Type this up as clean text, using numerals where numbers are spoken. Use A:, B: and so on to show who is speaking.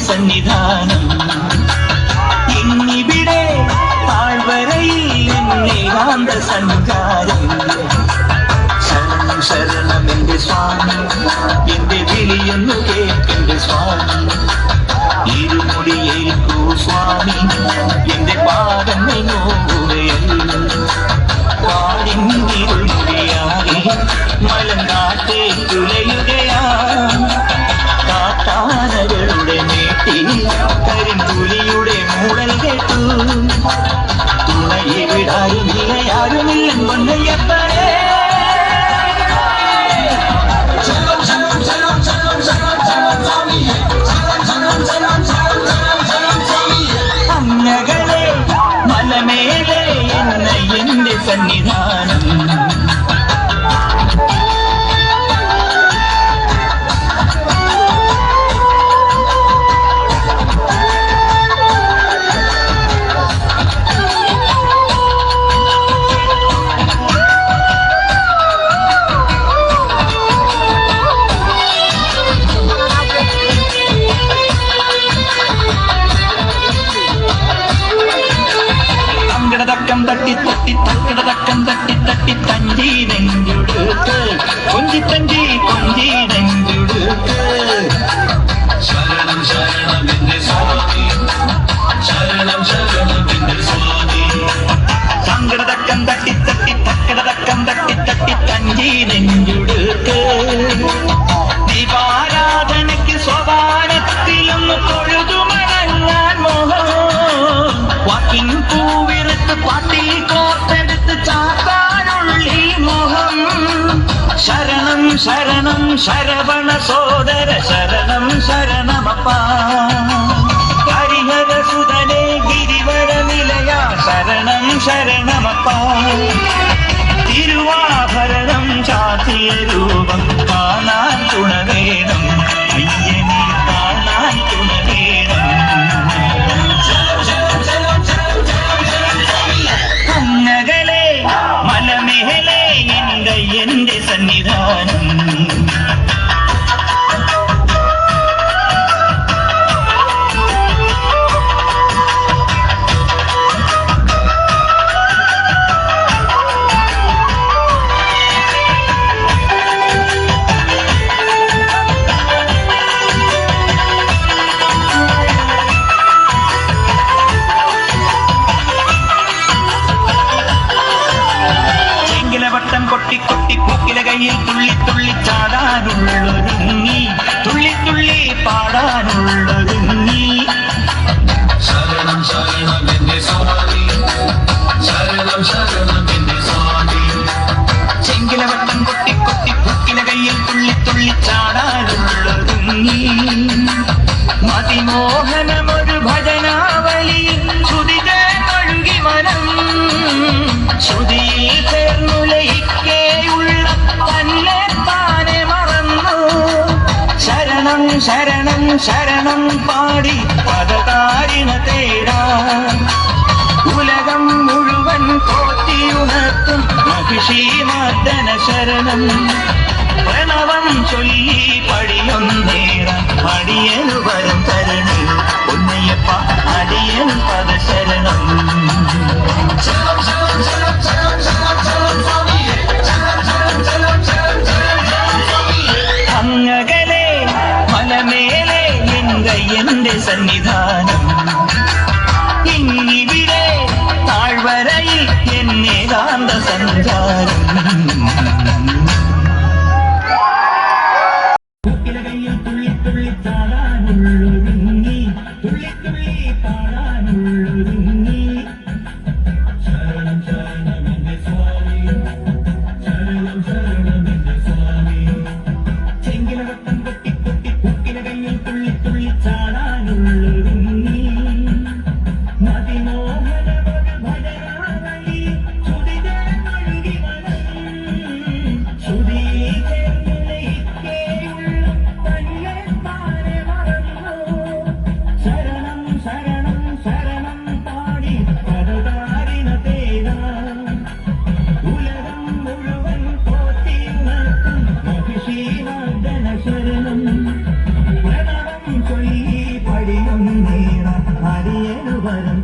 A: സന്നിധാനം ഇന്നിവിടെ താഴ്വരയിൽ എന്നേകാന്ത സഞ്ചാരം ശരണം ശരണം എന്റെ സ്വാമി എന്റെ വിളിയൊന്നു കേൾക്കെന്റെ സ്വാമി ഇരുമുടിയേൽക്കൂ സ്വാമി എന്റെ പാദങ്ങൾ നോവുകയല്ല പാടിന്നിരുമുടിയാകെ മലങ്കാറ്റേ തുലയുകയാ കാട്ടാനകളുടെ മേട്ടിൽ കരിമ്പുലിയുടെ മൂളൽ കേട്ടു തുണയിവിടാരുമില്ലയാരുമില്ല പൊന്നയ്യപ്പനേ അങ്ങകളെ മലമേലെ എന്ന എന്റെ സന്നിധാനം തക്കം തട്ടി തട്ടി തക്കടതക്കം തട്ടി തട്ടി തഞ്ചി നെഞ്ചുടുക്ക് കൊഞ്ചി തഞ്ചി കൊഞ്ചി നെഞ്ചുടുക്ക് ശരണം ശരണം എന്റെ സ്വാമി ശരണം ശരണം എന്റെ സ്വാമി സങ്കടതക്കം തട്ടി തട്ടി തക്കടതക്കം തട്ടി തട്ടി തഞ്ചി നെഞ്ചുടുക്ക് ദീപാരാധനയ്ക്ക് സ്വഭാവത്തിലൊന്ന് തൊഴുതുമടങ്ങാൻ മോഹം വാക്കിൻ പൂവിറുത്ത് പാട്ടിൽ കോർത്തെടുത്ത് ചാത്താനുള്ളി മോഹം ശരണം ശരണം ശരവണ സോദര ശരണം ശരണമപ്പ ഹരിഹരസുതനേ ഗിരിവര നിലയ ശരണം ശരണമപ്പ തിരുവാഭരണം ചാത്തിയ രൂപം കാണാൻ തുണവേണം അയ്യനെ കാണാൻ തുണവേണം അങ്ങകളെ മലമേലെ എന്റെ സന്നിധാനം വട്ടം കൊട്ടി കൊട്ടി പൂക്കില കയ്യിൽ തുള്ളി തുള്ളി ചാടാനുള്ളൊരുങ്ങി തുള്ളി തുള്ളി പാടാനുള്ളൊരുങ്ങി ശരണം ശരണം എന്റെ സ്വാമി ശരണം ശരണം എന്റെ സ്വാമി ചെങ്കില വട്ടം കൊട്ടി കൊട്ടി പൂക്കില കയ്യിൽ തുള്ളി തുള്ളി ചാടാനുള്ളൊരുങ്ങി മതിമോഹനമൊരു ഭജനാവലി ശ്രുതിജ ഒഴുകി മനം ശ്രുതിയിൽ ചേർന്നുലയിക്കേയുള്ള തന്നെ താനെ മറന്നു ശരണം ശരണം ശരണം പാടി പദകാരിണ തേടാ ഉലകം മുഴുവൻ കോട്ടിയുണർത്തും മഹിഷീമർദ്ദന ശരണം പ്രണവം ചൊല്ലി പടിയൊന്നേറാൻ അടിയനു വരം തരണേ പൊന്നയ്യപ്പ അടിയൻ പദശരണം അങ്ങകളെ മലമേലെ എന്റെ സന്നിധാനം ഇന്നിവിടെ താഴ്വരയിൽ എന്നേകാന്ത സഞ്ചാരം തുള്ളി തുള്ളി ചാടാനുള്ളൊരുങ്ങി തുള്ളി തുള്ളി പാടാനുള്ളൊരുങ്ങി ശരണം ശരണം എന്റെ സ്വാമി ശരണം ശരണം എന്റെ സ്വാമി ചെങ്കില വട്ടം കൊട്ടി കൊട്ടി പൂക്കില കയ്യിൽ തുള്ളി തുള്ളി ചാടാനുള്ളൊരുങ്ങി മതിമോഹനമൊരു ഭജനാവലി ശ്രുതിജ ഒഴുകി മനം വരം